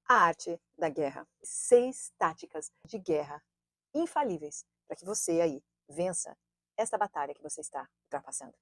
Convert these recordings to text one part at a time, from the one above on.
A arte da guerra. 6 táticas de guerra infalíveis para que você aí vença esta batalha que você está ultrapassando.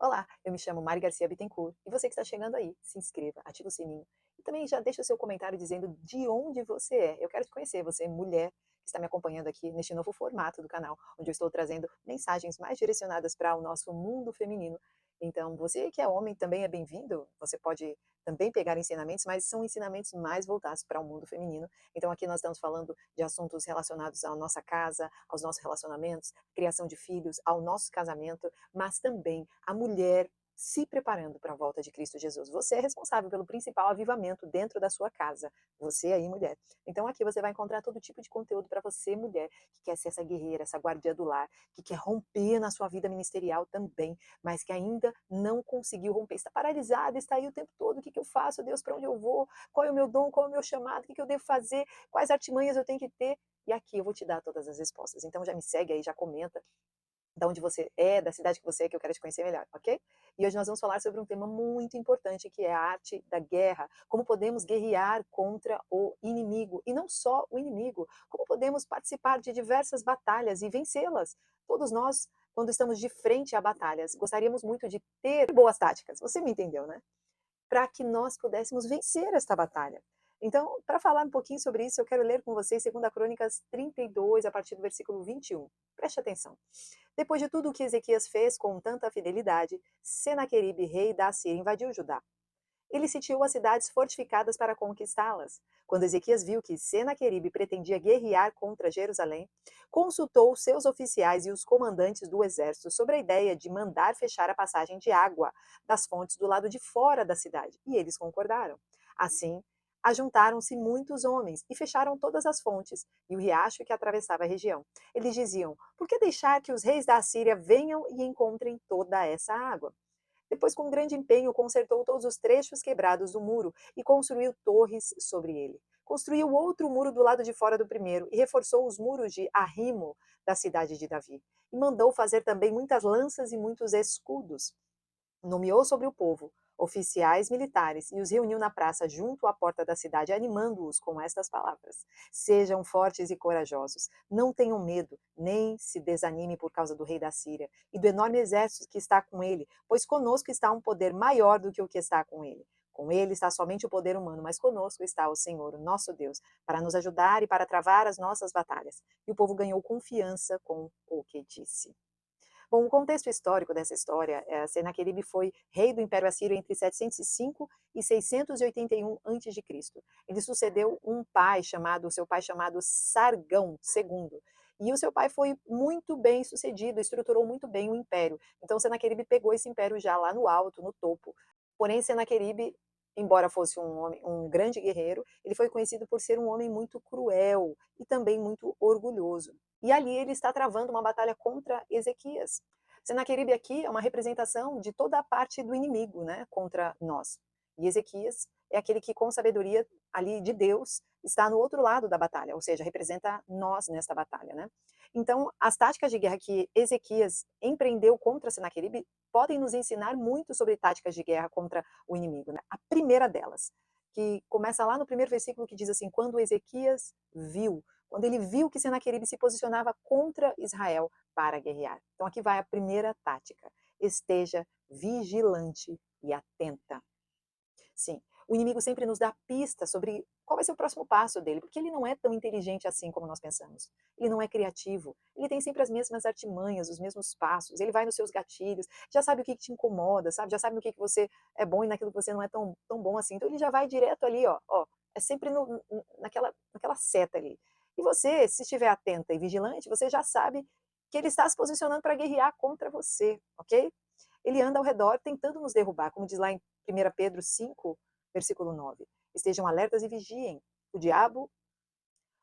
Olá, eu me chamo Mari Garcia Bittencourt e você que está chegando aí, se inscreva, ativa o sininho e também já deixa o seu comentário dizendo de onde você é. Eu quero te conhecer, você mulher que está me acompanhando aqui neste novo formato do canal, onde eu estou trazendo mensagens mais direcionadas para o nosso mundo feminino. Então, você que é homem também é bem-vindo, você pode também pegar ensinamentos, mas são ensinamentos mais voltados para o mundo feminino. Então, aqui nós estamos falando de assuntos relacionados à nossa casa, aos nossos relacionamentos, criação de filhos, ao nosso casamento, mas também a mulher se preparando para a volta de Cristo Jesus. Você é responsável pelo principal avivamento dentro da sua casa. Você aí, mulher. Então aqui você vai encontrar todo tipo de conteúdo para você, mulher, que quer ser essa guerreira, essa guardiã do lar, que quer romper na sua vida ministerial também, mas que ainda não conseguiu romper. Está paralisada, está aí o tempo todo. O que eu faço, Deus? Para onde eu vou? Qual é o meu dom? Qual é o meu chamado? O que eu devo fazer? Quais artimanhas eu tenho que ter? E aqui eu vou te dar todas as respostas. Então já me segue aí, já comenta da onde você é, da cidade que você é, que eu quero te conhecer melhor, ok? E hoje nós vamos falar sobre um tema muito importante, que é a arte da guerra. Como podemos guerrear contra o inimigo. E não só o inimigo, como podemos participar de diversas batalhas e vencê-las. Todos nós, quando estamos de frente a batalhas, gostaríamos muito de ter boas táticas. Você me entendeu, né? Para que nós pudéssemos vencer esta batalha. Então, para falar um pouquinho sobre isso, eu quero ler com vocês 2 Crônicas 32, a partir do versículo 21. Preste atenção. Depois de tudo o que Ezequias fez com tanta fidelidade, Senaqueribe, rei da Assíria, invadiu Judá. Ele sitiou as cidades fortificadas para conquistá-las. Quando Ezequias viu que Senaqueribe pretendia guerrear contra Jerusalém, consultou seus oficiais e os comandantes do exército sobre a ideia de mandar fechar a passagem de água das fontes do lado de fora da cidade, e eles concordaram. Assim, ajuntaram-se muitos homens e fecharam todas as fontes e o riacho que atravessava a região. Eles diziam: por que deixar que os reis da Assíria venham e encontrem toda essa água? Depois, com grande empenho, consertou todos os trechos quebrados do muro e construiu torres sobre ele. Construiu outro muro do lado de fora do primeiro e reforçou os muros de Arrimo, da cidade de Davi. E mandou fazer também muitas lanças e muitos escudos. Nomeou sobre o povo oficiais militares e os reuniu na praça junto à porta da cidade, animando-os com estas palavras: sejam fortes e corajosos, não tenham medo, nem se desanime por causa do rei da Síria e do enorme exército que está com ele, pois conosco está um poder maior do que o que está com ele. Com ele está somente o poder humano, mas conosco está o Senhor, o nosso Deus, para nos ajudar e para travar as nossas batalhas. E o povo ganhou confiança com o que disse. Bom, o contexto histórico dessa história é Senaqueribe foi rei do Império Assírio entre 705 e 681 a.C. Ele sucedeu seu pai chamado Sargão II. E o seu pai foi muito bem sucedido, estruturou muito bem o império. Então Senaqueribe pegou esse império já lá no alto, no topo. Porém, Senaqueribe, embora fosse um grande guerreiro, ele foi conhecido por ser um homem muito cruel e também muito orgulhoso. E ali ele está travando uma batalha contra Ezequias. Senaqueribe aqui é uma representação de toda a parte do inimigo, né, contra nós. E Ezequias é aquele que, com sabedoria ali de Deus, está no outro lado da batalha, ou seja, representa nós nesta batalha, né? Então, as táticas de guerra que Ezequias empreendeu contra Senaqueribe podem nos ensinar muito sobre táticas de guerra contra o inimigo, né? A primeira delas, que começa lá no primeiro versículo, que diz assim: quando Ezequias viu, quando ele viu que Senaqueribe se posicionava contra Israel para guerrear. Então aqui vai a primeira tática: esteja vigilante e atenta. Sim, o inimigo sempre nos dá pistas sobre qual vai ser o próximo passo dele, porque ele não é tão inteligente assim como nós pensamos. Ele não é criativo, ele tem sempre as mesmas artimanhas, os mesmos passos, ele vai nos seus gatilhos, já sabe o que te incomoda, sabe? Já sabe no que você é bom e naquilo que você não é tão bom assim. Então ele já vai direto ali, ó, é sempre naquela seta ali. E você, se estiver atenta e vigilante, você já sabe que ele está se posicionando para guerrear contra você, ok? Ele anda ao redor tentando nos derrubar, como diz lá em 1 Pedro 5, versículo 9. Estejam alertas e vigiem.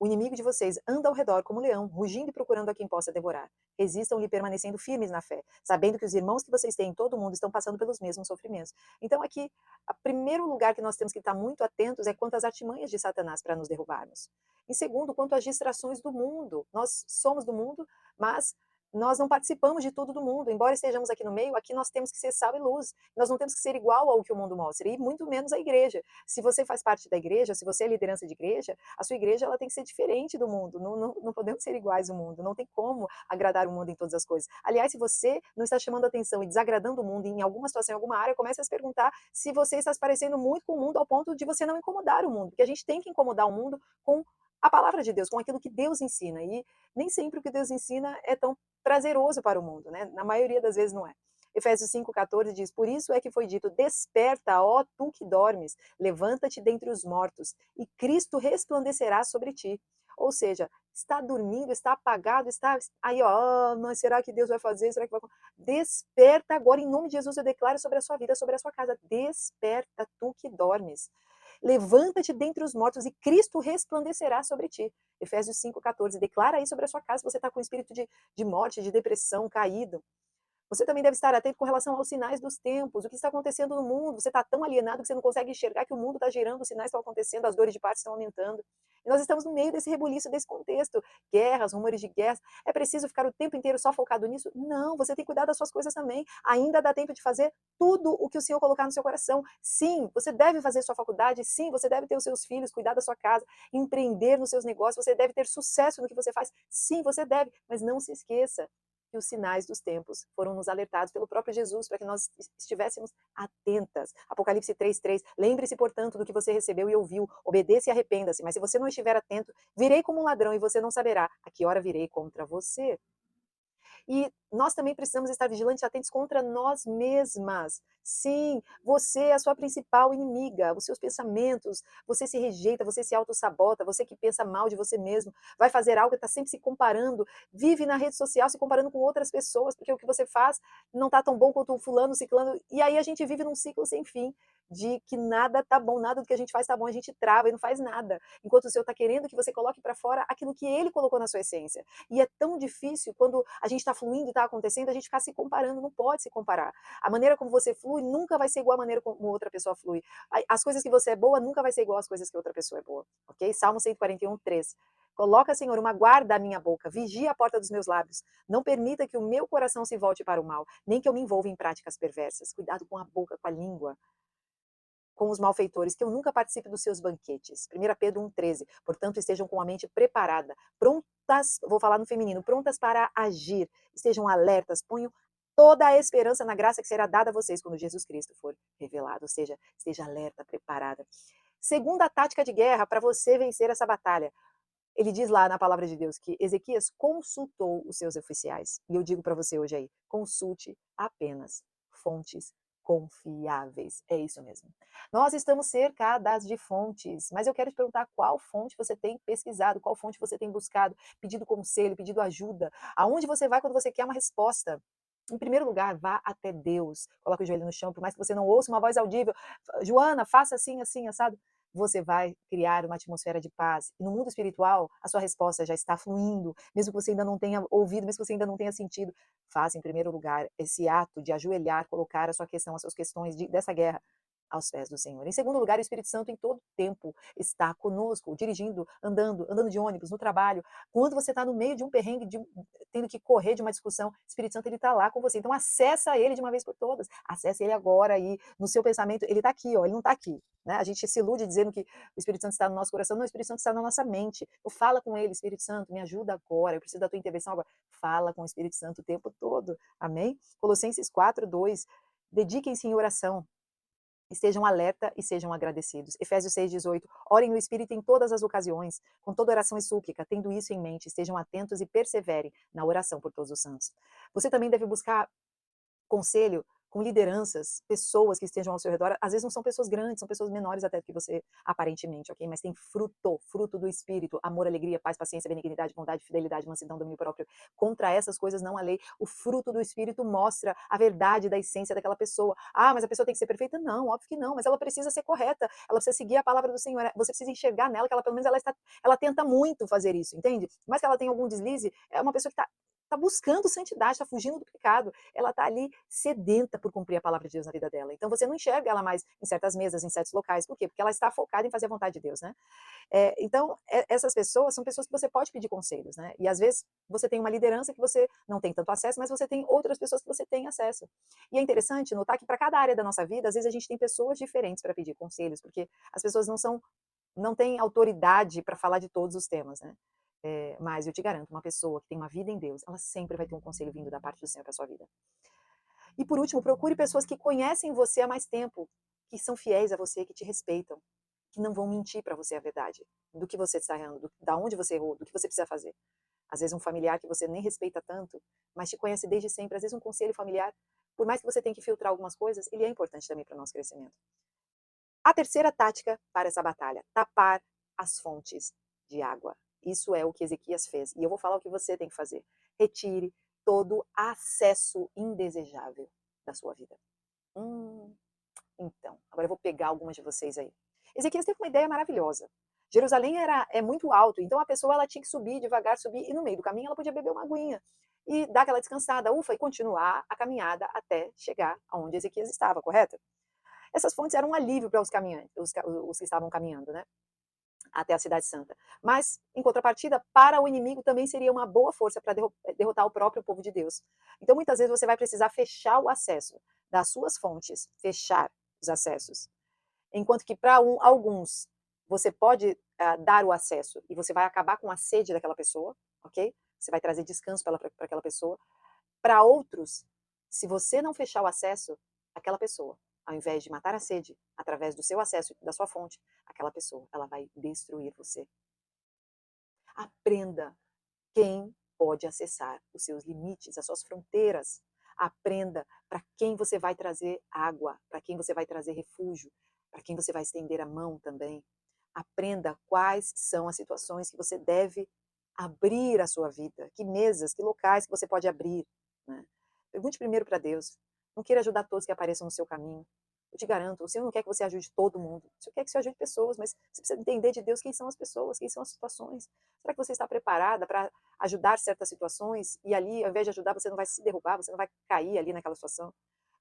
O inimigo de vocês anda ao redor como um leão, rugindo e procurando a quem possa devorar. Resistam-lhe permanecendo firmes na fé, sabendo que os irmãos que vocês têm em todo o mundo estão passando pelos mesmos sofrimentos. Então aqui, o primeiro lugar que nós temos que estar muito atentos é quanto às artimanhas de Satanás para nos derrubarmos. Em segundo, quanto às distrações do mundo. Nós somos do mundo, mas Nós não participamos de tudo do mundo, embora estejamos aqui no meio, aqui nós temos que ser sal e luz. Nós não temos que ser igual ao que o mundo mostra, e muito menos a igreja. Se você faz parte da igreja, se você é liderança de igreja, a sua igreja ela tem que ser diferente do mundo. Não podemos ser iguais ao mundo, não tem como agradar o mundo em todas as coisas. Aliás, se você não está chamando atenção e desagradando o mundo em alguma situação, em alguma área, comece a se perguntar se você está se parecendo muito com o mundo ao ponto de você não incomodar o mundo, porque a gente tem que incomodar o mundo com a palavra de Deus, com aquilo que Deus ensina. E nem sempre o que Deus ensina é tão prazeroso para o mundo, né? Na maioria das vezes não é. Efésios 5,14 diz: Por isso é que foi dito: Desperta, ó tu que dormes, levanta-te dentre os mortos, e Cristo resplandecerá sobre ti. Ou seja, está dormindo, está apagado, está aí, ó, mas será que Deus vai fazer? Será que vai? Desperta agora, em nome de Jesus, eu declaro sobre a sua vida, sobre a sua casa. Desperta, tu que dormes. Levanta-te dentre os mortos e Cristo resplandecerá sobre ti. Efésios 5,14. Declara aí sobre a sua casa, você está com espírito de morte, de depressão, caído. Você também deve estar atento com relação aos sinais dos tempos, o que está acontecendo no mundo. Você está tão alienado que você não consegue enxergar que o mundo está girando, os sinais estão acontecendo, as dores de parto estão aumentando. E nós estamos no meio desse rebuliço, desse contexto. Guerras, rumores de guerras. É preciso ficar o tempo inteiro só focado nisso? Não, você tem que cuidar das suas coisas também. Ainda dá tempo de fazer tudo o que o Senhor colocar no seu coração. Sim, você deve fazer sua faculdade. Sim, você deve ter os seus filhos, cuidar da sua casa, empreender nos seus negócios. Você deve ter sucesso no que você faz. Sim, você deve. Mas não se esqueça que os sinais dos tempos foram nos alertados pelo próprio Jesus para que nós estivéssemos atentas. Apocalipse 3:3. Lembre-se, portanto, do que você recebeu e ouviu, obedeça e arrependa-se, mas se você não estiver atento, virei como um ladrão e você não saberá a que hora virei contra você. E nós também precisamos estar vigilantes e atentos contra nós mesmas. Sim, você é a sua principal inimiga, os seus pensamentos, você se rejeita, você se autossabota, você que pensa mal de você mesmo, vai fazer algo e está sempre se comparando, vive na rede social se comparando com outras pessoas, porque o que você faz não está tão bom quanto o fulano, ciclano, e aí a gente vive num ciclo sem fim, de que nada tá bom, nada do que a gente faz tá bom, a gente trava e não faz nada, enquanto o Senhor está querendo que você coloque para fora aquilo que Ele colocou na sua essência. E é tão difícil quando a gente está fluindo e está acontecendo, a gente ficar se comparando, não pode se comparar. A maneira como você flui nunca vai ser igual à maneira como outra pessoa flui. As coisas que você é boa nunca vai ser igual às coisas que outra pessoa é boa, ok? Salmo 141:3. Coloca, Senhor, uma guarda à minha boca, vigia a porta dos meus lábios. Não permita que o meu coração se volte para o mal, nem que eu me envolva em práticas perversas. Cuidado com a boca, com a língua, com os malfeitores, que eu nunca participe dos seus banquetes. 1 Pedro 1,13. Portanto, estejam com a mente preparada, prontas, vou falar no feminino, prontas para agir, estejam alertas, ponham toda a esperança na graça que será dada a vocês quando Jesus Cristo for revelado, ou seja, esteja alerta, preparada. Segunda tática de guerra para você vencer essa batalha. Ele diz lá na palavra de Deus que Ezequias consultou os seus oficiais. E eu digo para você hoje aí, consulte apenas fontes confiáveis. É isso mesmo. Nós estamos cercadas de fontes, mas eu quero te perguntar qual fonte você tem pesquisado, qual fonte você tem buscado, pedido conselho, pedido ajuda. Aonde você vai quando você quer uma resposta? Em primeiro lugar, vá até Deus. Coloque o joelho no chão, por mais que você não ouça uma voz audível. Joana, faça assim, assim, assado. Você vai criar uma atmosfera de paz. E no mundo espiritual, a sua resposta já está fluindo, mesmo que você ainda não tenha ouvido, mesmo que você ainda não tenha sentido. Faça, em primeiro lugar, esse ato de ajoelhar, colocar a sua questão, as suas questões dessa guerra aos pés do Senhor. Em segundo lugar, o Espírito Santo em todo tempo está conosco, dirigindo, andando de ônibus, no trabalho. Quando você está no meio de um perrengue, tendo que correr de uma discussão, o Espírito Santo ele está lá com você. Então acessa ele de uma vez por todas. Acessa ele agora aí no seu pensamento. Ele está aqui, ó, ele não está aqui. Né? A gente se ilude dizendo que o Espírito Santo está no nosso coração. Não, o Espírito Santo está na nossa mente. Eu fala com ele, Espírito Santo, me ajuda agora. Eu preciso da tua intervenção agora. Fala com o Espírito Santo o tempo todo. Amém? Colossenses 4:2. Dediquem-se em oração. Estejam alerta e sejam agradecidos. Efésios 6:18. Orem no Espírito em todas as ocasiões, com toda oração e súplica, tendo isso em mente, estejam atentos e perseverem na oração por todos os santos. Você também deve buscar conselho com lideranças, pessoas que estejam ao seu redor. Às vezes não são pessoas grandes, são pessoas menores até do que você, aparentemente, ok? Mas tem fruto do Espírito, amor, alegria, paz, paciência, benignidade, bondade, fidelidade, mansidão, domínio próprio. Contra essas coisas não há lei. O fruto do Espírito mostra a verdade da essência daquela pessoa. Ah, mas a pessoa tem que ser perfeita? Não, óbvio que não, mas ela precisa ser correta, ela precisa seguir a palavra do Senhor, você precisa enxergar nela que ela, pelo menos, ela tenta muito fazer isso, entende? Mas que ela tem algum deslize, é uma pessoa que está está buscando santidade, está fugindo do pecado. Ela está ali sedenta por cumprir a palavra de Deus na vida dela. Então você não enxerga ela mais em certas mesas, em certos locais. Por quê? Porque ela está focada em fazer a vontade de Deus, né? Então, essas pessoas são pessoas que você pode pedir conselhos, né? E às vezes você tem uma liderança que você não tem tanto acesso, mas você tem outras pessoas que você tem acesso. E é interessante notar que para cada área da nossa vida, às vezes a gente tem pessoas diferentes para pedir conselhos, porque as pessoas não têm autoridade para falar de todos os temas, né? Mas eu te garanto, uma pessoa que tem uma vida em Deus, ela sempre vai ter um conselho vindo da parte do Senhor para sua vida. E por último, procure pessoas que conhecem você há mais tempo, que são fiéis a você, que te respeitam, que não vão mentir para você a verdade do que você está errando, da onde você errou, do que você precisa fazer. Às vezes um familiar que você nem respeita tanto, mas te conhece desde sempre. Às vezes um conselho familiar, por mais que você tenha que filtrar algumas coisas, ele é importante também para o nosso crescimento. A terceira tática para essa batalha, tapar as fontes de água. Isso é o que Ezequias fez. E eu vou falar o que você tem que fazer. Retire todo acesso indesejável da sua vida. Então, agora eu vou pegar algumas de vocês aí. Ezequias teve uma ideia maravilhosa. Jerusalém é muito alto, então a pessoa ela tinha que subir devagar, subir, e no meio do caminho ela podia beber uma aguinha e dar aquela descansada, ufa, e continuar a caminhada até chegar aonde Ezequias estava, correto? Essas fontes eram um alívio para os caminhantes, os que estavam caminhando, né? Até a Cidade Santa. Mas, em contrapartida, para o inimigo também seria uma boa força para derrotar o próprio povo de Deus. Então, muitas vezes você vai precisar fechar o acesso das suas fontes, fechar os acessos. Enquanto que para alguns você pode dar o acesso e você vai acabar com a sede daquela pessoa, ok? Você vai trazer descanso para aquela pessoa. Para outros, se você não fechar o acesso, aquela pessoa, ao invés de matar a sede através do seu acesso, da sua fonte, aquela pessoa, ela vai destruir você. Aprenda quem pode acessar os seus limites, as suas fronteiras. Aprenda para quem você vai trazer água, para quem você vai trazer refúgio, para quem você vai estender a mão também. Aprenda quais são as situações que você deve abrir a sua vida, que mesas, que locais que você pode abrir. Né? Pergunte primeiro para Deus. Não queira ajudar todos que apareçam no seu caminho. Eu te garanto, o Senhor não quer que você ajude todo mundo. O Senhor quer que você ajude pessoas, mas você precisa entender de Deus quem são as pessoas, quem são as situações. Será que você está preparada para ajudar certas situações e ali, ao invés de ajudar, você não vai se derrubar, você não vai cair ali naquela situação?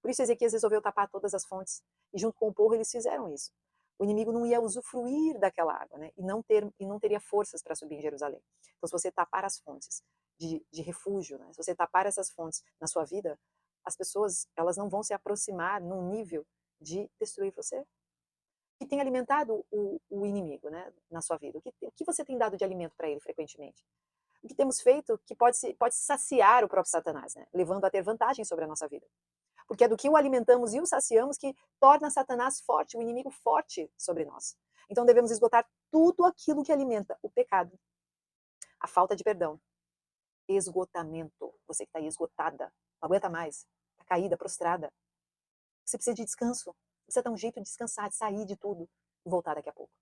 Por isso Ezequias resolveu tapar todas as fontes e junto com o povo eles fizeram isso. O inimigo não ia usufruir daquela água, né? E não teria forças para subir em Jerusalém. Então, se você tapar as fontes de refúgio, né? Se você tapar essas fontes na sua vida, as pessoas elas não vão se aproximar num nível de destruir você. O que tem alimentado o inimigo, né, na sua vida? O que você tem dado de alimento para ele frequentemente? O que temos feito que pode saciar o próprio Satanás, né, levando a ter vantagem sobre a nossa vida. Porque é do que o alimentamos e o saciamos que torna Satanás forte, o inimigo forte sobre nós. Então devemos esgotar tudo aquilo que alimenta o pecado, a falta de perdão, esgotamento. Você que está aí esgotada, não aguenta mais, está caída, prostrada. Você precisa de descanso. Precisa dar um jeito de descansar, de sair de tudo e voltar daqui a pouco.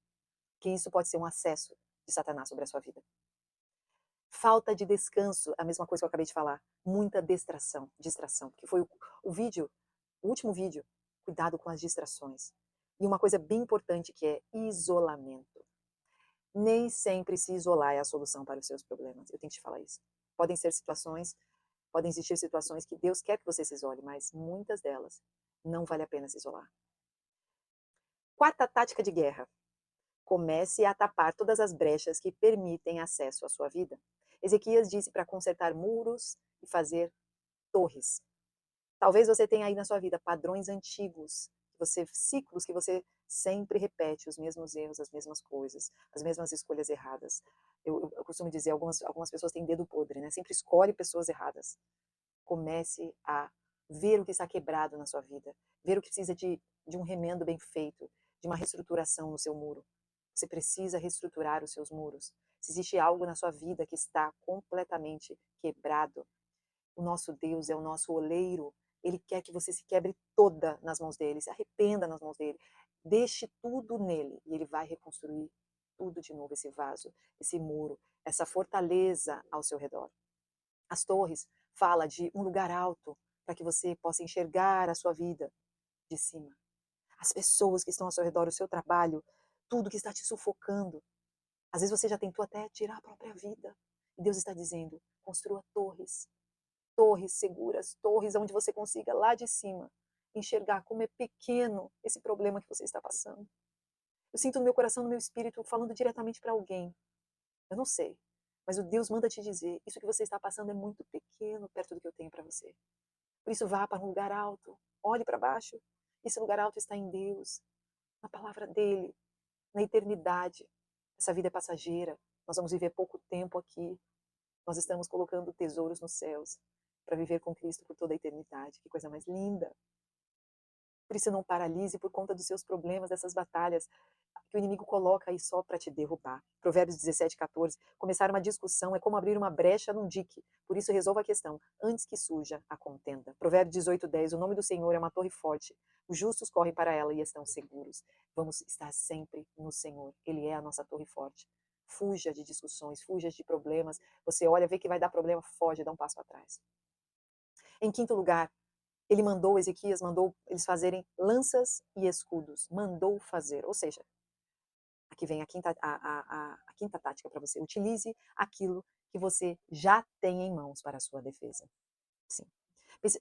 Que isso pode ser um acesso de Satanás sobre a sua vida. Falta de descanso, a mesma coisa que eu acabei de falar. Muita distração, que foi o vídeo, o último vídeo. Cuidado com as distrações. E uma coisa bem importante que é isolamento. Nem sempre se isolar é a solução para os seus problemas. Eu tenho que te falar isso. Podem existir situações que Deus quer que você se isole, mas muitas delas não vale a pena se isolar. Quarta tática de guerra. Comece a tapar todas as brechas que permitem acesso à sua vida. Ezequias disse para consertar muros e fazer torres. Talvez você tenha aí na sua vida padrões antigos, ciclos que você sempre repete, os mesmos erros, as mesmas coisas, as mesmas escolhas erradas. Eu costumo dizer, algumas pessoas têm dedo podre, né? Sempre escolhe pessoas erradas. Comece a ver o que está quebrado na sua vida, ver o que precisa de um remendo bem feito, de uma reestruturação no seu muro. Você precisa reestruturar os seus muros. Se existe algo na sua vida que está completamente quebrado, o nosso Deus é o nosso oleiro. Ele quer que você se quebre toda nas mãos dele, se arrependa nas mãos dele. Deixe tudo nele e ele vai reconstruir tudo de novo, esse vaso, esse muro, essa fortaleza ao seu redor. As torres fala de um lugar alto para que você possa enxergar a sua vida de cima. As pessoas que estão ao seu redor, o seu trabalho, tudo que está te sufocando. Às vezes você já tentou até tirar a própria vida. E Deus está dizendo, construa torres. torres seguras, torres onde você consiga lá de cima enxergar como é pequeno esse problema que você está passando. Eu sinto no meu coração, no meu espírito, falando diretamente para alguém. Eu não sei, mas o Deus manda te dizer, isso que você está passando é muito pequeno perto do que eu tenho para você. Por isso vá para um lugar alto, olhe para baixo. Esse lugar alto está em Deus, na palavra dele, na eternidade. Essa vida é passageira, nós vamos viver pouco tempo aqui. Nós estamos colocando tesouros nos céus para viver com Cristo por toda a eternidade. Que coisa mais linda! Por isso não paralise por conta dos seus problemas, dessas batalhas que o inimigo coloca aí só para te derrubar. Provérbios 17:14. Começar uma discussão é como abrir uma brecha num dique. Por isso resolva a questão antes que surja a contenda. Provérbios 18:10. O nome do Senhor é uma torre forte. Os justos correm para ela e estão seguros. Vamos estar sempre no Senhor. Ele é a nossa torre forte. Fuja de discussões, fuja de problemas. Você olha, vê que vai dar problema, foge, dá um passo atrás. Em quinto lugar, ele mandou, Ezequias mandou eles fazerem lanças e escudos. Mandou fazer. Ou seja, aqui vem a quinta tática para você. Utilize aquilo que você já tem em mãos para a sua defesa. Sim.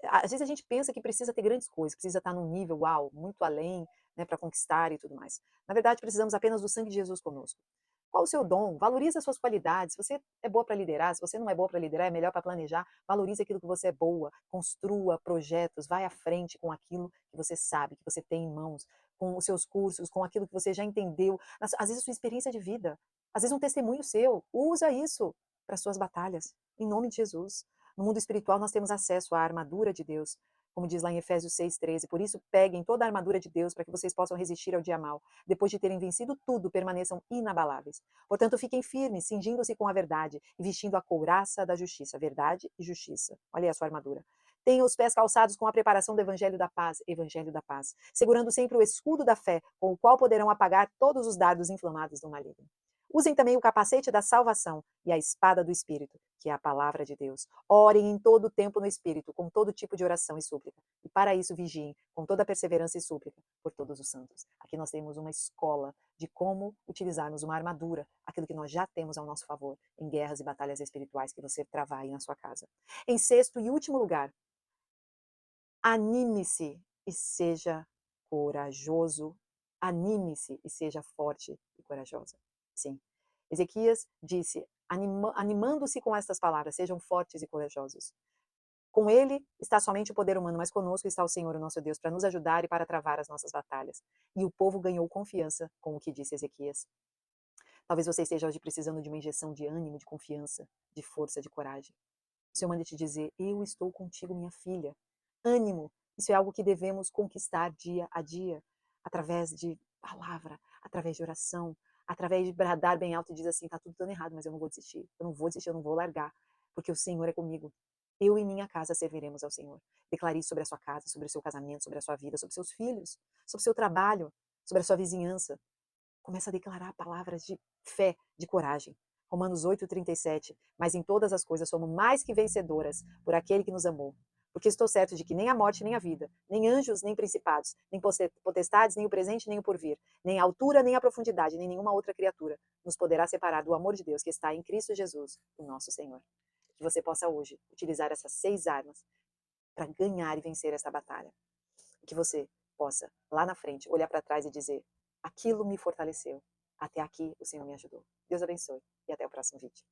Às vezes a gente pensa que precisa ter grandes coisas, precisa estar num nível, uau, muito além, né, para conquistar e tudo mais. Na verdade, precisamos apenas do sangue de Jesus conosco. Qual o seu dom? Valorize as suas qualidades. Se você é boa para liderar, se você não é boa para liderar, é melhor para planejar. Valorize aquilo que você é boa. Construa projetos. Vai à frente com aquilo que você sabe, que você tem em mãos. Com os seus cursos, com aquilo que você já entendeu. Às vezes a sua experiência de vida. Às vezes um testemunho seu. Usa isso para suas batalhas. Em nome de Jesus. No mundo espiritual nós temos acesso à armadura de Deus. Como diz lá em Efésios 6:13. Por isso peguem toda a armadura de Deus para que vocês possam resistir ao dia mal. Depois de terem vencido tudo, permaneçam inabaláveis. Portanto, fiquem firmes, cingindo-se com a verdade e vestindo a couraça da justiça. Verdade e justiça. Olha aí a sua armadura. Tenham os pés calçados com a preparação do Evangelho da Paz, segurando sempre o escudo da fé, com o qual poderão apagar todos os dardos inflamados do maligno. Usem também o capacete da salvação e a espada do Espírito, que é a palavra de Deus. Orem em todo o tempo no Espírito, com todo tipo de oração e súplica. E para isso vigiem, com toda perseverança e súplica, por todos os santos. Aqui nós temos uma escola de como utilizarmos uma armadura, aquilo que nós já temos ao nosso favor, em guerras e batalhas espirituais que você travar aí na sua casa. Em sexto e último lugar, anime-se e seja corajoso. Anime-se e seja forte e corajosa. Sim. Ezequias disse, animando-se com estas palavras, sejam fortes e corajosos. Com ele está somente o poder humano, mas conosco está o Senhor, o nosso Deus, para nos ajudar e para travar as nossas batalhas. E o povo ganhou confiança com o que disse Ezequias. Talvez você esteja hoje precisando de uma injeção de ânimo, de confiança, de força, de coragem. O Senhor manda te dizer, eu estou contigo, minha filha. Ânimo, isso é algo que devemos conquistar dia a dia, através de palavra, através de oração, através de bradar bem alto e dizer assim, tá tudo dando errado, mas eu não vou desistir, eu não vou desistir, eu não vou largar, porque o Senhor é comigo. Eu e minha casa serviremos ao Senhor. Declare isso sobre a sua casa, sobre o seu casamento, sobre a sua vida, sobre seus filhos, sobre o seu trabalho, sobre a sua vizinhança. Começa a declarar palavras de fé, de coragem. Romanos 8:37. Mas em todas as coisas somos mais que vencedoras por aquele que nos amou. Porque estou certo de que nem a morte, nem a vida, nem anjos, nem principados, nem potestades, nem o presente, nem o porvir, nem a altura, nem a profundidade, nem nenhuma outra criatura nos poderá separar do amor de Deus que está em Cristo Jesus, o nosso Senhor. Que você possa hoje utilizar essas 6 armas para ganhar e vencer essa batalha. Que você possa, lá na frente, olhar para trás e dizer, aquilo me fortaleceu. Até aqui o Senhor me ajudou. Deus abençoe e até o próximo vídeo.